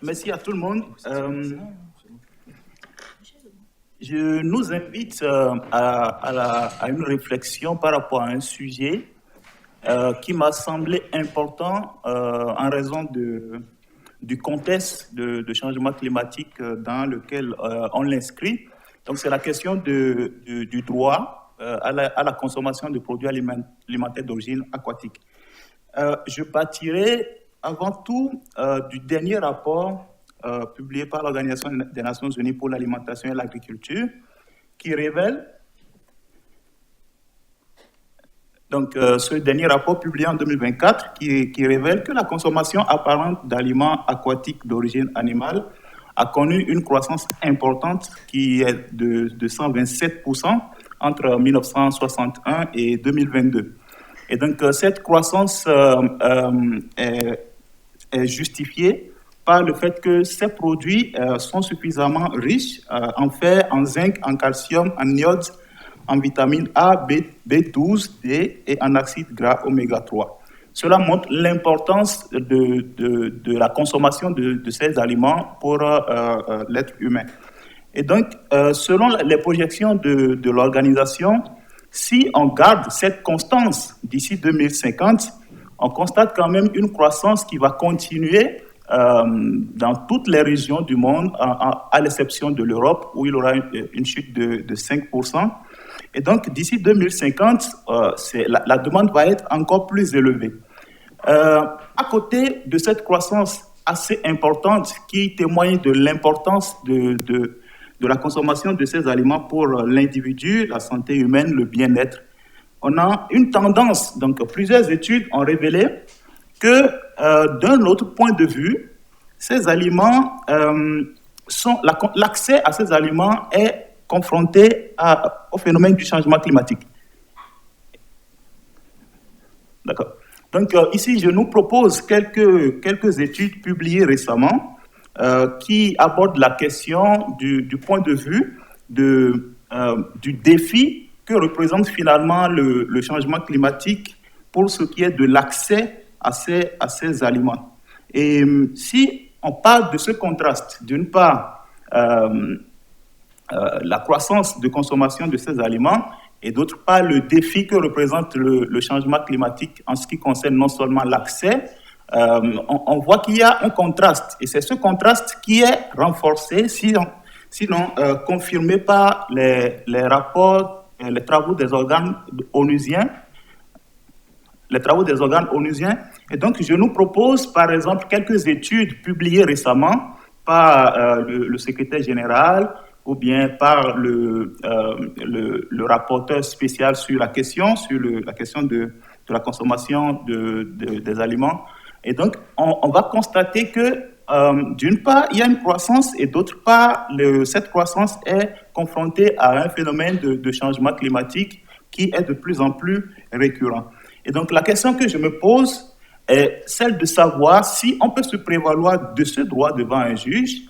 Merci à tout le monde. Je nous invite à une réflexion par rapport à un sujet qui m'a semblé important en raison du contexte de changement climatique dans lequel on l'inscrit. Donc, c'est la question du droit à la consommation de produits alimentaires d'origine aquatique. Je partirai avant tout du dernier rapport publié par l'Organisation des Nations Unies pour l'alimentation et l'agriculture, qui révèle, donc ce dernier rapport publié en 2024, qui révèle que la consommation apparente d'aliments aquatiques d'origine animale a connu une croissance importante qui est de 127% entre 1961 et 2022. Et donc cette croissance est justifiée par le fait que ces produits sont suffisamment riches en fer, en zinc, en calcium, en iode, en vitamine A, B12, D et en acides gras oméga 3. Cela montre l'importance de la consommation de ces aliments pour l'être humain. Et donc, selon les projections de l'organisation, si on garde cette constance d'ici 2050, on constate quand même une croissance qui va continuer dans toutes les régions du monde, à l'exception de l'Europe, où il y aura une chute de 5%. Et donc, d'ici 2050, la demande va être encore plus élevée. À côté de cette croissance assez importante qui témoigne de l'importance de la consommation de ces aliments pour l'individu, la santé humaine, le bien-être, on a une tendance. Donc, plusieurs études ont révélé que d'un autre point de vue, ces aliments l'accès à ces aliments est confronté au phénomène du changement climatique. D'accord. Donc ici, je nous propose quelques études publiées récemment qui abordent la question du point de vue du défi que représente finalement le changement climatique pour ce qui est de l'accès à ces aliments. Et si on parle de ce contraste, d'une part, la croissance de consommation de ces aliments, et d'autre part, le défi que représente le changement climatique en ce qui concerne non seulement l'accès, on voit qu'il y a un contraste. Et c'est ce contraste qui est renforcé, sinon confirmé par les rapports, les travaux des organes onusiens. Et donc, je nous propose, par exemple, quelques études publiées récemment par le secrétaire général ou bien par le rapporteur spécial sur la question, de la consommation des aliments. Et donc, on va constater que, d'une part, il y a une croissance et d'autre part, cette croissance est confrontée à un phénomène de changement climatique qui est de plus en plus récurrent. Et donc, la question que je me pose est celle de savoir si on peut se prévaloir de ce droit devant un juge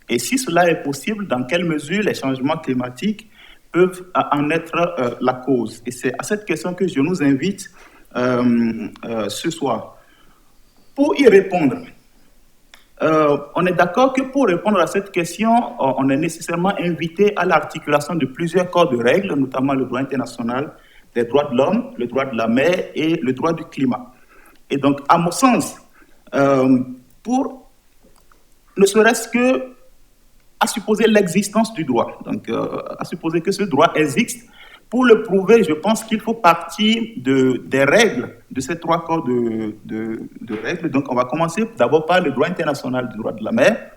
et si cela est possible, dans quelle mesure les changements climatiques peuvent en être la cause. Et c'est à cette question que je nous invite ce soir. Pour y répondre, on est d'accord que pour répondre à cette question, on est nécessairement invité à l'articulation de plusieurs corps de règles, notamment le droit international des droits de l'homme, le droit de la mer et le droit du climat. Et donc, à mon sens, pour ne serait-ce que à supposer l'existence du droit, donc à supposer que ce droit existe, pour le prouver, je pense qu'il faut partir des règles, de ces trois corps de règles. Donc, on va commencer d'abord par le droit international du droit de la mer.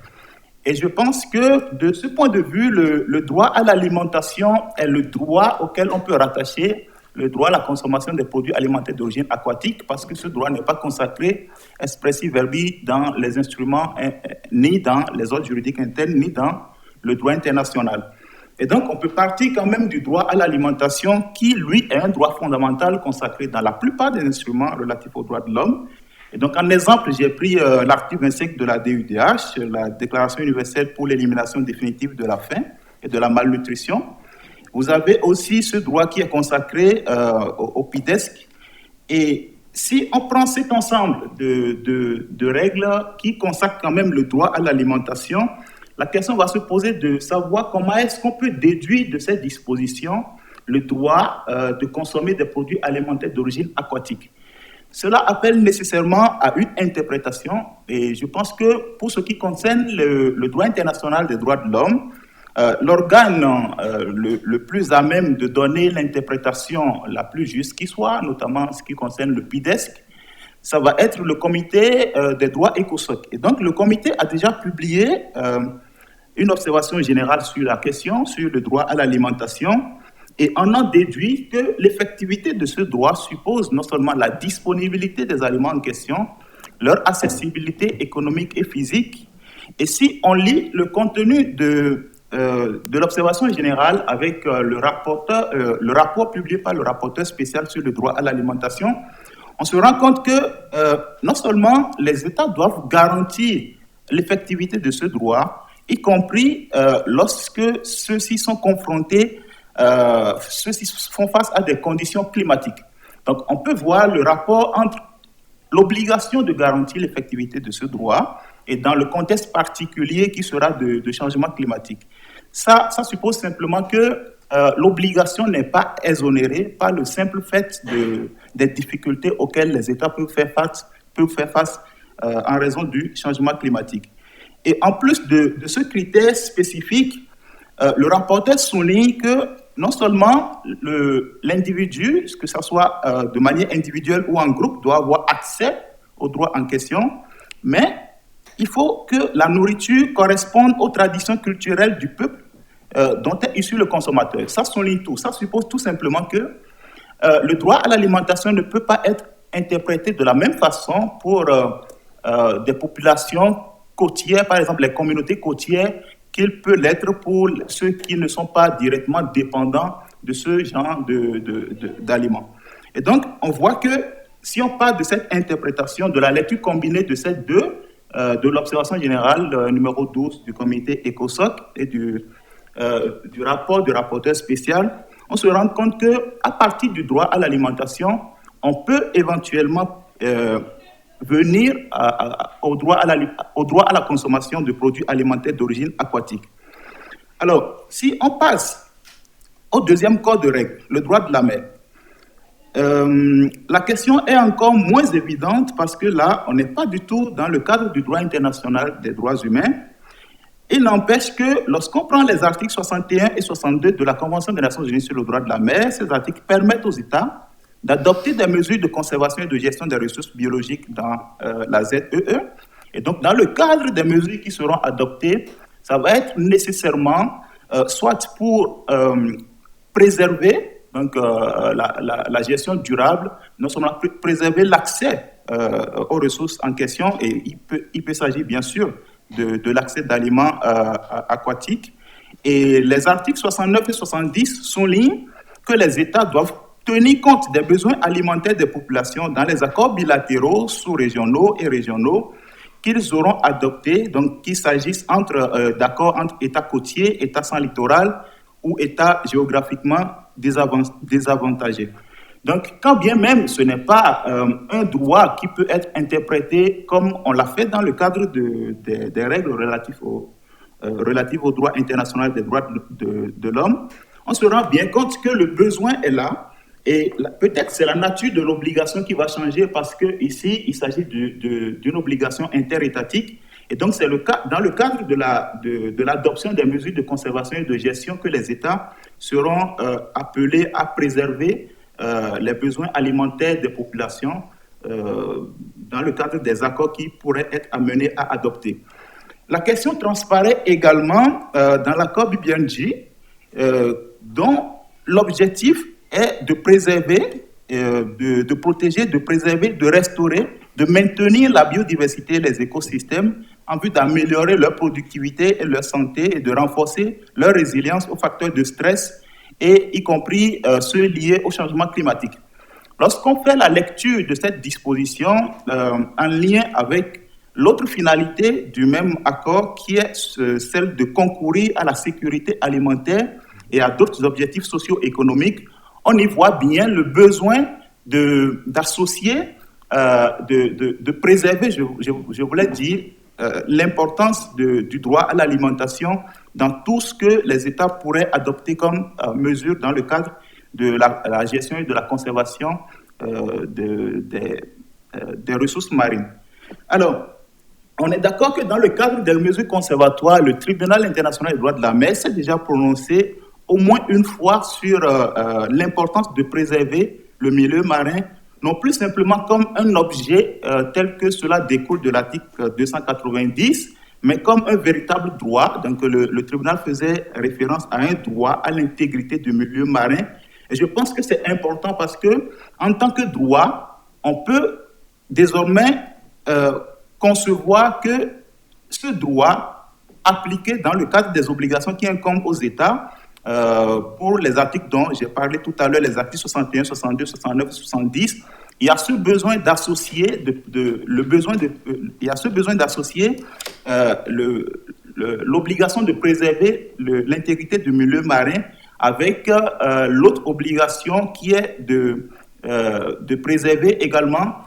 Et je pense que, de ce point de vue, le droit à l'alimentation est le droit auquel on peut rattacher le droit à la consommation des produits alimentaires d'origine aquatique, parce que ce droit n'est pas consacré expressis verbi dans les instruments, ni dans les ordres juridiques internes, ni dans le droit international. Et donc, on peut partir quand même du droit à l'alimentation, qui, lui, est un droit fondamental consacré dans la plupart des instruments relatifs aux droits de l'homme. Et donc, en exemple, j'ai pris l'article 25 de la DUDH, la Déclaration universelle pour l'élimination définitive de la faim et de la malnutrition. Vous avez aussi ce droit qui est consacré au PIDESC. Et si on prend cet ensemble de règles qui consacrent quand même le droit à l'alimentation, la question va se poser de savoir comment est-ce qu'on peut déduire de ces dispositions le droit de consommer des produits alimentaires d'origine aquatique. Cela appelle nécessairement à une interprétation, et je pense que pour ce qui concerne le droit international des droits de l'homme, l'organe le plus à même de donner l'interprétation la plus juste qui soit, notamment ce qui concerne le PIDESC, ça va être le comité des droits ECOSOC. Et donc le comité a déjà publié une observation générale sur la question, sur le droit à l'alimentation, et on en déduit que l'effectivité de ce droit suppose non seulement la disponibilité des aliments en question, leur accessibilité économique et physique. Et si on lit le contenu de l'observation générale avec le rapport publié par le rapporteur spécial sur le droit à l'alimentation, on se rend compte que non seulement les États doivent garantir l'effectivité de ce droit, y compris lorsque ceux-ci sont confrontés, ceux-ci font face à des conditions climatiques. Donc, on peut voir le rapport entre l'obligation de garantir l'effectivité de ce droit et dans le contexte particulier qui sera de changement climatique. Ça suppose simplement que l'obligation n'est pas exonérée par le simple fait des difficultés auxquelles les États peuvent faire face en raison du changement climatique. Et en plus de ce critère spécifique, le rapporteur souligne que non seulement l'individu, que ce soit de manière individuelle ou en groupe, doit avoir accès au droit en question, mais il faut que la nourriture corresponde aux traditions culturelles du peuple dont est issu le consommateur. Ça souligne tout. Ça suppose tout simplement que le droit à l'alimentation ne peut pas être interprété de la même façon pour des populations côtières, par exemple les communautés côtières, qu'il peut l'être pour ceux qui ne sont pas directement dépendants de ce genre d'aliments. Et donc, on voit que si on parle de cette interprétation, de la lecture combinée de ces deux, de l'observation générale numéro 12 du comité ECOSOC et du rapport du rapporteur spécial, on se rend compte qu'à partir du droit à l'alimentation, on peut éventuellement venir au droit à la consommation de produits alimentaires d'origine aquatique. Alors, si on passe au deuxième corps de règles, le droit de la mer, la question est encore moins évidente parce que là, on n'est pas du tout dans le cadre du droit international des droits humains. Il n'empêche que lorsqu'on prend les articles 61 et 62 de la Convention des Nations Unies sur le droit de la mer, ces articles permettent aux États d'adopter des mesures de conservation et de gestion des ressources biologiques dans la ZEE. Et donc, dans le cadre des mesures qui seront adoptées, ça va être nécessairement soit pour préserver donc, la gestion durable, non seulement préserver l'accès aux ressources en question, et il peut s'agir bien sûr de l'accès d'aliments aquatiques. Et les articles 69 et 70 soulignent que les États doivent tenir compte des besoins alimentaires des populations dans les accords bilatéraux, sous-régionaux et régionaux qu'ils auront adoptés, donc qu'il s'agisse d'accords entre États côtiers, États sans littoral ou États géographiquement désavantagés. Donc, quand bien même ce n'est pas un droit qui peut être interprété comme on l'a fait dans le cadre des règles relatives au droit international des droits de l'homme, on se rend bien compte que le besoin est là. Et peut-être c'est la nature de l'obligation qui va changer parce qu'ici, il s'agit d'une obligation interétatique. Et donc, c'est dans le cadre de l'adoption des mesures de conservation et de gestion que les États seront appelés à préserver les besoins alimentaires des populations dans le cadre des accords qui pourraient être amenés à adopter. La question transparaît également dans l'accord BBNJ, dont l'objectif est de préserver, de protéger, de préserver, de restaurer, de maintenir la biodiversité et les écosystèmes en vue d'améliorer leur productivité et leur santé et de renforcer leur résilience aux facteurs de stress et y compris ceux liés au changement climatique. Lorsqu'on fait la lecture de cette disposition en lien avec l'autre finalité du même accord qui est celle de concourir à la sécurité alimentaire et à d'autres objectifs socio-économiques, on y voit bien le besoin d'associer de préserver, je voulais dire, l'importance du droit à l'alimentation dans tout ce que les États pourraient adopter comme mesure dans le cadre de la gestion et de la conservation des ressources marines. Alors, on est d'accord que dans le cadre des mesures conservatoires, le Tribunal international des droits de la mer s'est déjà prononcé au moins une fois sur l'importance de préserver le milieu marin, non plus simplement comme un objet tel que cela découle de l'article 290, mais comme un véritable droit. Donc le tribunal faisait référence à un droit à l'intégrité du milieu marin. Et je pense que c'est important parce que, en tant que droit, on peut désormais concevoir que ce droit appliqué dans le cadre des obligations qui incombent aux États, pour les articles dont j'ai parlé tout à l'heure, les articles 61, 62, 69, 70, il y a ce besoin d'associer, l'obligation de préserver l'intégrité du milieu marin avec l'autre obligation qui est de préserver également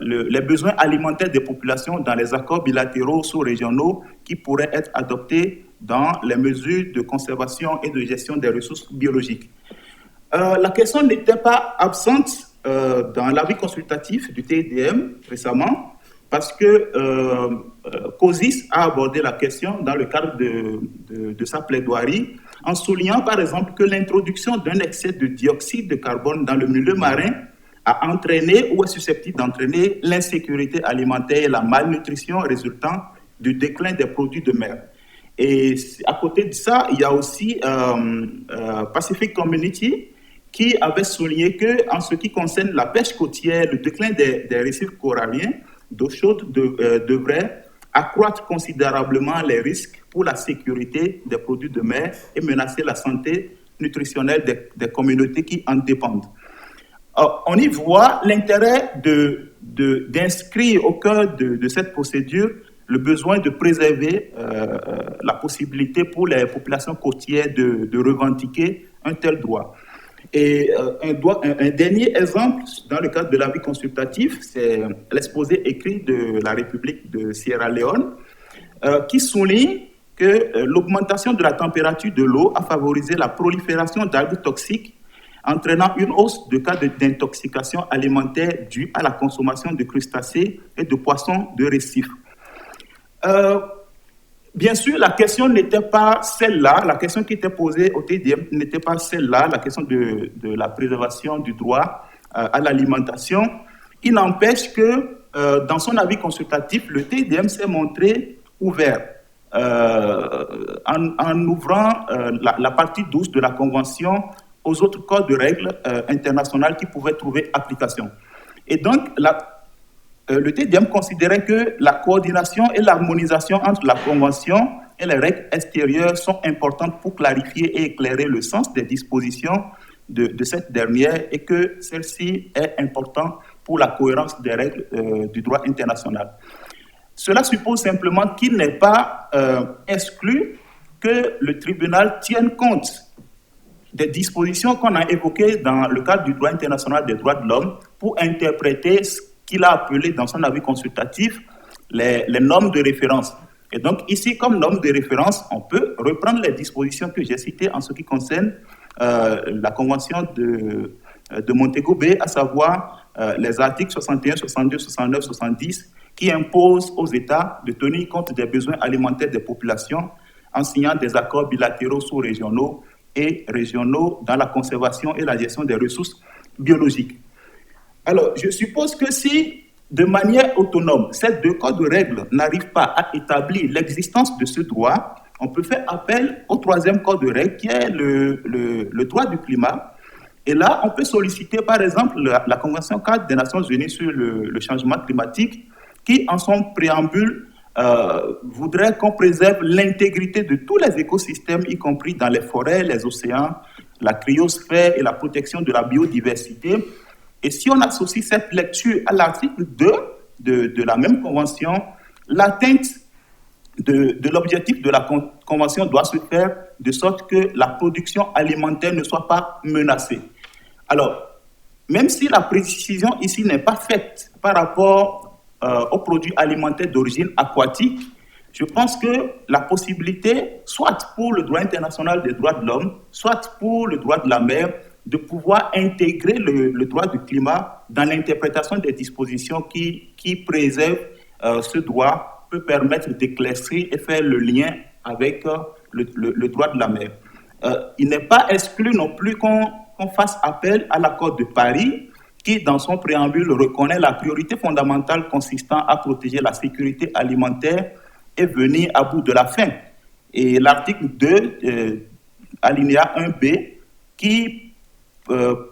les besoins alimentaires des populations dans les accords bilatéraux sous-régionaux qui pourraient être adoptés dans les mesures de conservation et de gestion des ressources biologiques. La question n'était pas absente dans l'avis consultatif du TIDM récemment, parce que COSIS a abordé la question dans le cadre de sa plaidoirie, en soulignant par exemple que l'introduction d'un excès de dioxyde de carbone dans le milieu marin a entraîné ou est susceptible d'entraîner l'insécurité alimentaire et la malnutrition résultant du déclin des produits de mer. Et à côté de ça, il y a aussi Pacific Community qui avait souligné qu'en ce qui concerne la pêche côtière, le déclin des récifs coralliens d'eau chaude devrait accroître considérablement les risques pour la sécurité des produits de mer et menacer la santé nutritionnelle des communautés qui en dépendent. On y voit l'intérêt d'inscrire au cœur de cette procédure le besoin de préserver la possibilité pour les populations côtières de revendiquer un tel droit. Et un dernier exemple, dans le cadre de l'avis consultatif, c'est l'exposé écrit de la République de Sierra Leone, qui souligne que l'augmentation de la température de l'eau a favorisé la prolifération d'algues toxiques, entraînant une hausse de cas d'intoxication alimentaire due à la consommation de crustacés et de poissons de récif. Bien sûr, la question n'était pas celle-là, la question qui était posée au TDM n'était pas celle-là, la question de la préservation du droit à l'alimentation. Il n'empêche que dans son avis consultatif, le TDM s'est montré ouvert en ouvrant la partie 12 de la Convention aux autres codes de règles internationales qui pouvaient trouver application. Et donc, le TDM considérait que la coordination et l'harmonisation entre la Convention et les règles extérieures sont importantes pour clarifier et éclairer le sens des dispositions de cette dernière et que celle-ci est importante pour la cohérence des règles du droit international. Cela suppose simplement qu'il n'est pas exclu que le tribunal tienne compte des dispositions qu'on a évoquées dans le cadre du droit international des droits de l'homme pour interpréter ce qu'il a appelé dans son avis consultatif les normes de référence. Et donc ici, comme normes de référence, on peut reprendre les dispositions que j'ai citées en ce qui concerne la Convention de Montego Bay, à savoir les articles 61, 62, 69, 70, qui imposent aux États de tenir compte des besoins alimentaires des populations en signant des accords bilatéraux sous-régionaux et régionaux dans la conservation et la gestion des ressources biologiques. Alors, je suppose que si, de manière autonome, ces deux codes de règles n'arrivent pas à établir l'existence de ce droit, on peut faire appel au troisième code de règles qui est le droit du climat. Et là, on peut solliciter, par exemple, la Convention 4 des Nations Unies sur le changement climatique, qui, en son préambule, voudrait qu'on préserve l'intégrité de tous les écosystèmes, y compris dans les forêts, les océans, la cryosphère et la protection de la biodiversité. Et si on associe cette lecture à l'article 2 de la même convention, l'atteinte de l'objectif de la convention doit se faire de sorte que la production alimentaire ne soit pas menacée. Alors, même si la précision ici n'est pas faite par rapport aux produits alimentaires d'origine aquatique, je pense que la possibilité, soit pour le droit international des droits de l'homme, soit pour le droit de la mer, de pouvoir intégrer le droit du climat dans l'interprétation des dispositions qui préservent ce droit, peut permettre d'éclaircir et faire le lien avec le droit de la mer. Il n'est pas exclu non plus qu'on fasse appel à l'accord de Paris, qui, dans son préambule, reconnaît la priorité fondamentale consistant à protéger la sécurité alimentaire et venir à bout de la faim. Et l'article 2, alinéa 1b, qui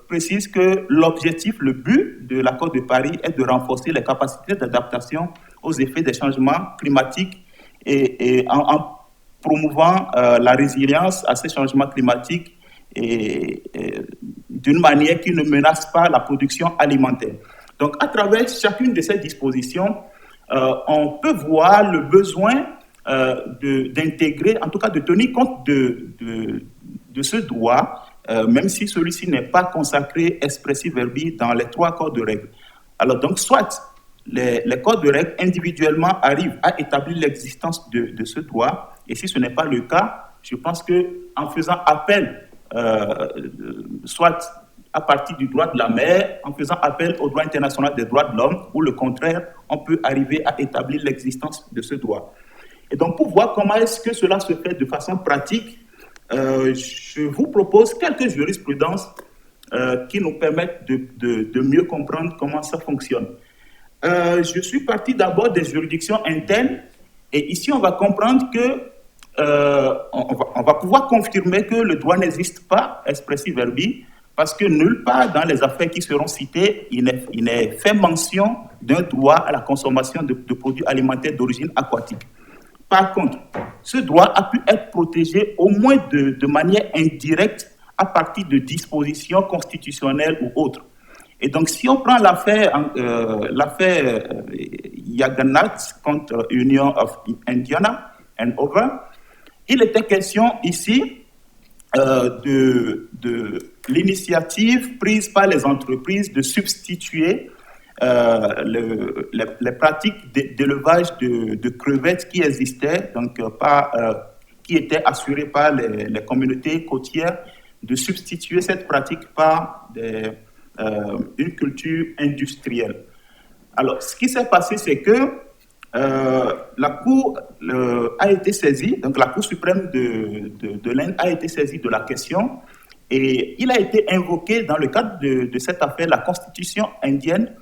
précise que l'objectif, le but de l'accord de Paris est de renforcer les capacités d'adaptation aux effets des changements climatiques et en promouvant la résilience à ces changements climatiques et d'une manière qui ne menace pas la production alimentaire. Donc, à travers chacune de ces dispositions, on peut voir le besoin d'intégrer, en tout cas de tenir compte de ce droit, même si celui-ci n'est pas consacré expressis verbi dans les 3 corps de règles. Alors donc, soit les corps de règles individuellement arrivent à établir l'existence de ce droit, et si ce n'est pas le cas, je pense qu'en faisant appel, soit à partir du droit de la mer, en faisant appel au droit international des droits de l'homme, ou le contraire, on peut arriver à établir l'existence de ce droit. Et donc, pour voir comment est-ce que cela se fait de façon pratique, je vous propose quelques jurisprudences qui nous permettent de mieux comprendre comment ça fonctionne. Je suis parti d'abord des juridictions internes, et ici, on va comprendre que on va pouvoir confirmer que le droit n'existe pas expressis verbi, parce que nulle part dans les affaires qui seront citées, il n'est fait mention d'un droit à la consommation de produits alimentaires d'origine aquatique. Par contre, ce droit a pu être protégé au moins de manière indirecte à partir de dispositions constitutionnelles ou autres. Et donc, si on prend l'affaire Yaganat contre Union of Indiana and Over, il était question ici de l'initiative prise par les entreprises de substituer les pratiques d'élevage de crevettes qui existaient, donc qui étaient assurées par les communautés côtières, de substituer cette pratique par une culture industrielle. Alors, ce qui s'est passé, c'est que la Cour a été saisie, donc la Cour suprême de l'Inde a été saisie de la question, et il a été invoqué dans le cadre de cette affaire la Constitution indienne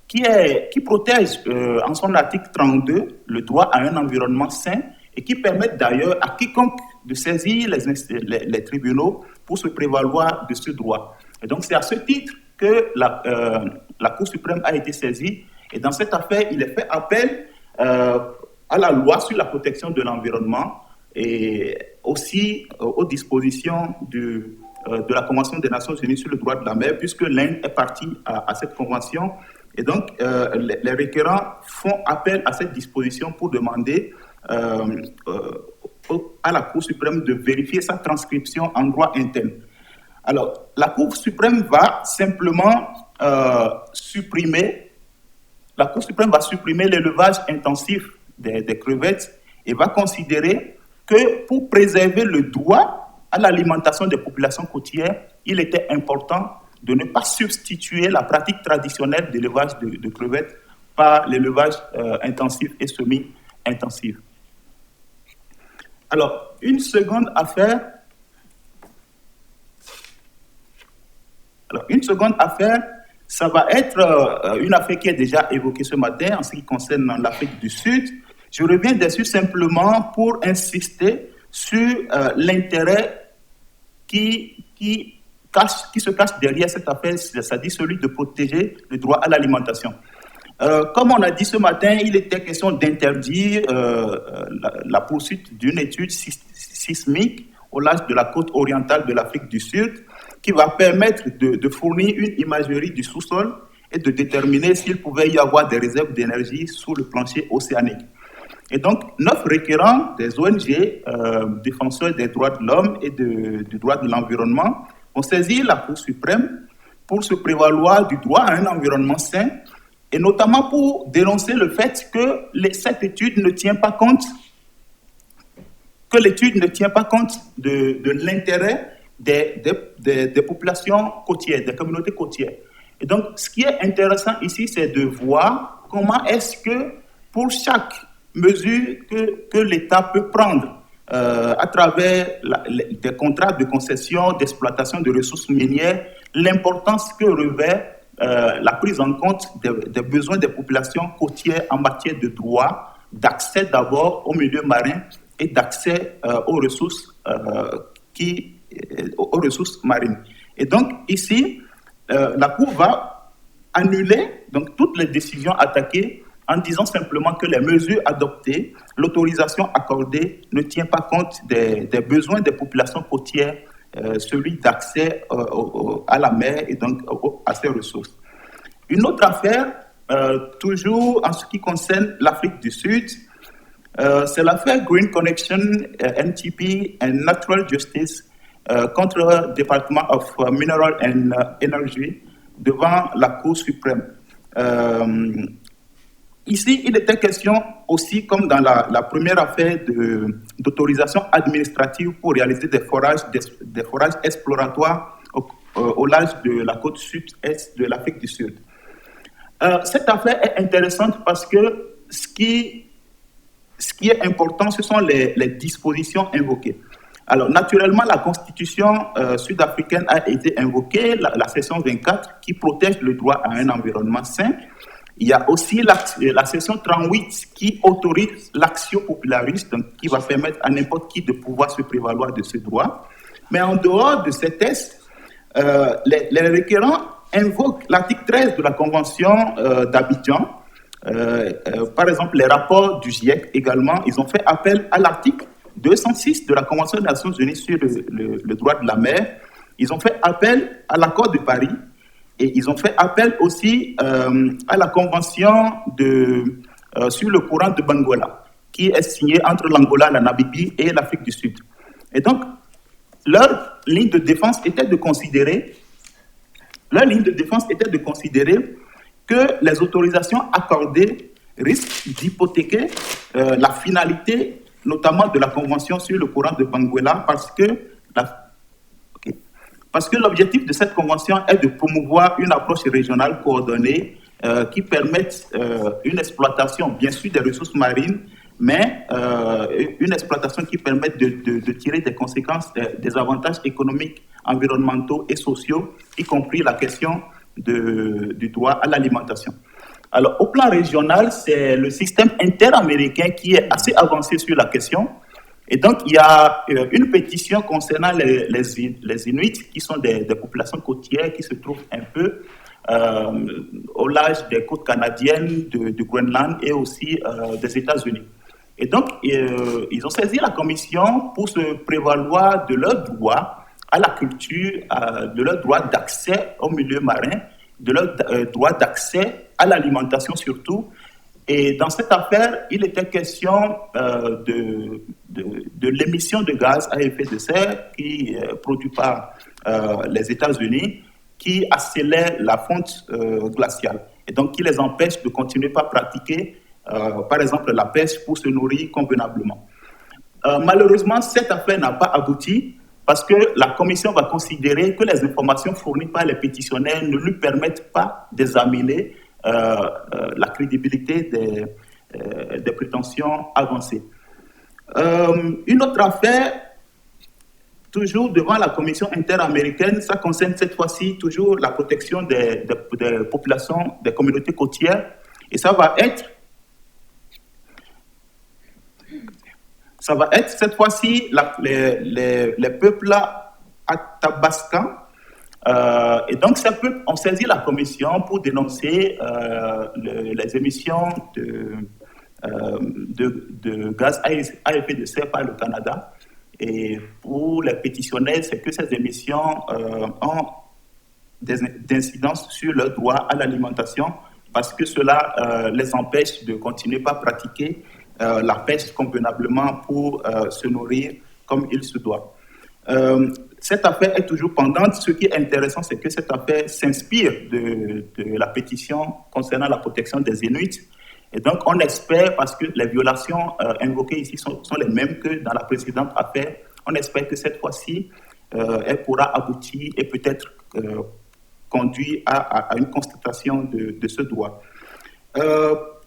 qui protège en son article 32 le droit à un environnement sain et qui permet d'ailleurs à quiconque de saisir les tribunaux pour se prévaloir de ce droit. Et donc c'est à ce titre que la Cour suprême a été saisie, et dans cette affaire, il est fait appel à la loi sur la protection de l'environnement et aussi aux dispositions de la Convention des Nations Unies sur le droit de la mer, puisque l'Inde est partie à cette convention. Et donc, les requérants font appel à cette disposition pour demander à la Cour suprême de vérifier sa transcription en droit interne. Alors, la Cour suprême va simplement supprimer l'élevage intensif des crevettes et va considérer que pour préserver le droit à l'alimentation des populations côtières, il était important de ne pas substituer la pratique traditionnelle d'élevage de crevettes par l'élevage intensif et semi-intensif. Alors, une seconde affaire, ça va être une affaire qui est déjà évoquée ce matin en ce qui concerne l'Afrique du Sud. Je reviens dessus simplement pour insister sur l'intérêt qui se cache derrière cette affaire, c'est-à-dire celui de protéger le droit à l'alimentation. Comme on a dit ce matin, il était question d'interdire la poursuite d'une étude sismique au large de la côte orientale de l'Afrique du Sud, qui va permettre de fournir une imagerie du sous-sol et de déterminer s'il pouvait y avoir des réserves d'énergie sous le plancher océanique. Et donc, 9 requérants des ONG, défenseurs des droits de l'homme et du droit de l'environnement, ont saisi la Cour suprême pour se prévaloir du droit à un environnement sain, et notamment pour dénoncer le fait que cette étude ne tient pas compte de l'intérêt des populations côtières, des communautés côtières. Et donc, ce qui est intéressant ici, c'est de voir comment est-ce que, pour chaque mesure que l'État peut prendre à travers des contrats de concession, d'exploitation de ressources minières, l'importance que revêt la prise en compte des besoins des populations côtières en matière de droit, d'accès d'abord au milieu marin et d'accès aux ressources marines. Et donc ici, la Cour va annuler donc toutes les décisions attaquées en disant simplement que les mesures adoptées, l'autorisation accordée ne tient pas compte des besoins des populations côtières, celui d'accès à la mer et donc à ses ressources. Une autre affaire, toujours en ce qui concerne l'Afrique du Sud, c'est l'affaire Green Connection, NTP and Natural Justice contre le Department of Mineral and Energy devant la Cour suprême. Ici, il était question aussi, comme dans la première affaire d'autorisation administrative pour réaliser des forages exploratoires au large de la côte sud-est de l'Afrique du Sud. Cette affaire est intéressante parce que ce qui est important, ce sont les dispositions invoquées. Alors, naturellement, la constitution sud-africaine a été invoquée, la section 24, qui protège le droit à un environnement sain. Il y a aussi la section 38 qui autorise l'action populariste, donc qui va permettre à n'importe qui de pouvoir se prévaloir de ce droit. Mais en dehors de ces tests, les requérants invoquent l'article 13 de la Convention d'Abidjan. Par exemple, les rapports du GIEC également, ils ont fait appel à l'article 206 de la Convention des Nations Unies sur le droit de la mer. Ils ont fait appel à l'accord de Paris et ils ont fait appel aussi à la Convention sur le courant de Bangola, qui est signée entre l'Angola, la Namibie et l'Afrique du Sud. Et donc, leur ligne de défense était de considérer que les autorisations accordées risquent d'hypothéquer la finalité, notamment de la Convention sur le courant de Bangola, parce que l'objectif de cette convention est de promouvoir une approche régionale coordonnée qui permette une exploitation, bien sûr, des ressources marines, mais une exploitation qui permette de tirer des conséquences, des avantages économiques, environnementaux et sociaux, y compris la question du droit à l'alimentation. Alors, au plan régional, c'est le système interaméricain qui est assez avancé sur la question. Et donc, il y a une pétition concernant les Inuits, qui sont des populations côtières qui se trouvent un peu au large des côtes canadiennes, du Groenland et aussi des États-Unis. Et donc, ils ont saisi la commission pour se prévaloir de leur droit à la culture, de leur droit d'accès au milieu marin, de leur droit d'accès à l'alimentation surtout. Et dans cette affaire, il était question de l'émission de gaz à effet de serre qui est produite par les États-Unis, qui accélère la fonte glaciale et donc qui les empêche de continuer à pratiquer, par exemple, la pêche pour se nourrir convenablement. Malheureusement, cette affaire n'a pas abouti parce que la commission va considérer que les informations fournies par les pétitionnaires ne lui permettent pas d'examiner la crédibilité des prétentions avancées. Une autre affaire, toujours devant la commission interaméricaine, ça concerne cette fois-ci toujours la protection des populations, des communautés côtières, et ça va être cette fois-ci les peuples athabascans. Et donc, ces peuples ont saisi la commission pour dénoncer les émissions de gaz à effet de serre par le Canada. Et pour les pétitionnaires, c'est que ces émissions ont des incidences sur leur droit à l'alimentation parce que cela les empêche de continuer à pratiquer la pêche convenablement pour se nourrir comme il se doit. cette affaire est toujours pendante. Ce qui est intéressant, c'est que cette affaire s'inspire de la pétition concernant la protection des Inuits. Et donc, on espère, parce que les violations invoquées ici sont les mêmes que dans la précédente affaire, on espère que cette fois-ci, elle pourra aboutir et peut-être conduire à une constatation de ce droit.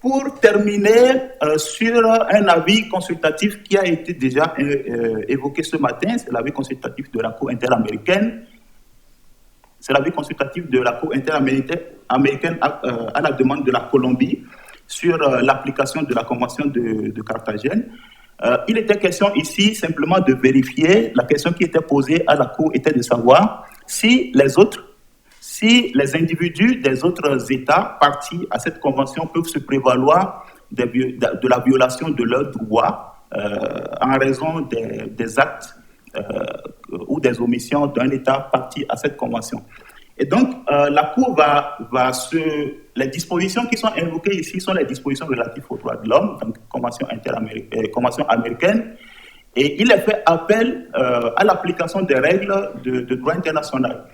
Pour terminer sur un avis consultatif qui a été déjà évoqué ce matin, c'est l'avis consultatif de la Cour interaméricaine. C'est l'avis consultatif de la Cour interaméricaine à la demande de la Colombie sur l'application de la Convention de Carthagène. Il était question ici simplement de vérifier, la question qui était posée à la Cour était de savoir si les individus des autres États partis à cette convention peuvent se prévaloir de la violation de leurs droits en raison des actes ou des omissions d'un État parti à cette convention. Et donc, la Cour les dispositions qui sont invoquées ici sont les dispositions relatives aux droits de l'homme, donc convention américaine, et il est fait appel à l'application des règles de droit international.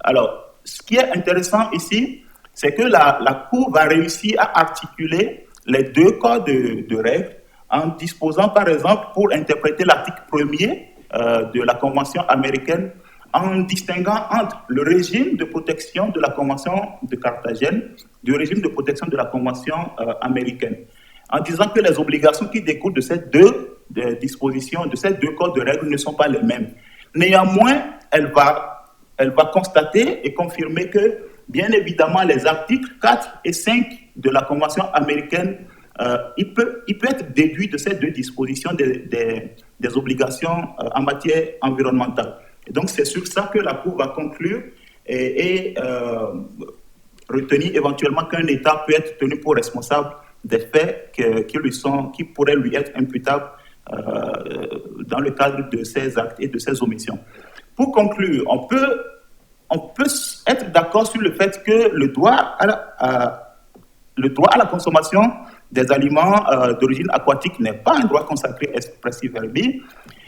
Alors, ce qui est intéressant ici, c'est que la Cour va réussir à articuler les deux corps de règles en disposant, par exemple, pour interpréter l'article 1er de la Convention américaine, en distinguant entre le régime de protection de la Convention de Carthagène du régime de protection de la Convention américaine, en disant que les obligations qui découlent de ces deux dispositions, de ces deux corps de règles ne sont pas les mêmes. Néanmoins, elle va constater et confirmer que, bien évidemment, les articles 4 et 5 de la Convention américaine, il peut être déduit de ces deux dispositions des obligations en matière environnementale. Et donc, c'est sur ça que la Cour va conclure et retenir éventuellement qu'un État peut être tenu pour responsable des faits qui pourraient lui être imputables dans le cadre de ces actes et de ces omissions. Pour conclure, on peut être d'accord sur le fait que le droit à la consommation des aliments d'origine aquatique n'est pas un droit consacré expressis verbi.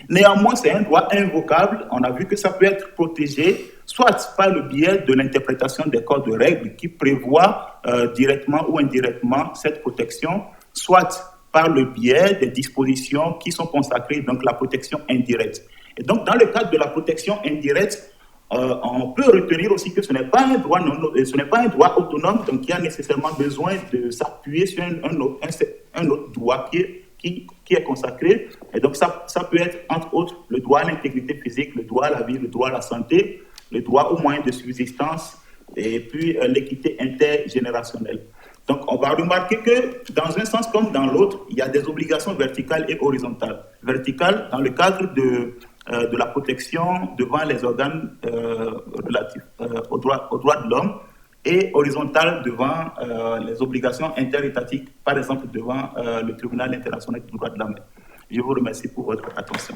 Néanmoins, c'est un droit invocable. On a vu que ça peut être protégé, soit par le biais de l'interprétation des codes de règles qui prévoient directement ou indirectement cette protection, soit par le biais des dispositions qui sont consacrées, donc la protection indirecte. Et donc, dans le cadre de la protection indirecte, on peut retenir aussi que ce n'est pas un droit autonome, donc qui a nécessairement besoin de s'appuyer sur un autre droit qui est consacré. Et donc, ça peut être, entre autres, le droit à l'intégrité physique, le droit à la vie, le droit à la santé, le droit aux moyens de subsistance, et puis l'équité intergénérationnelle. Donc, on va remarquer que, dans un sens comme dans l'autre, il y a des obligations verticales et horizontales. Verticales, dans le cadre de la protection devant les organes relatifs aux droits de l'homme, et horizontale devant les obligations interétatiques, par exemple devant le Tribunal international des droits de l'homme. Je vous remercie pour votre attention.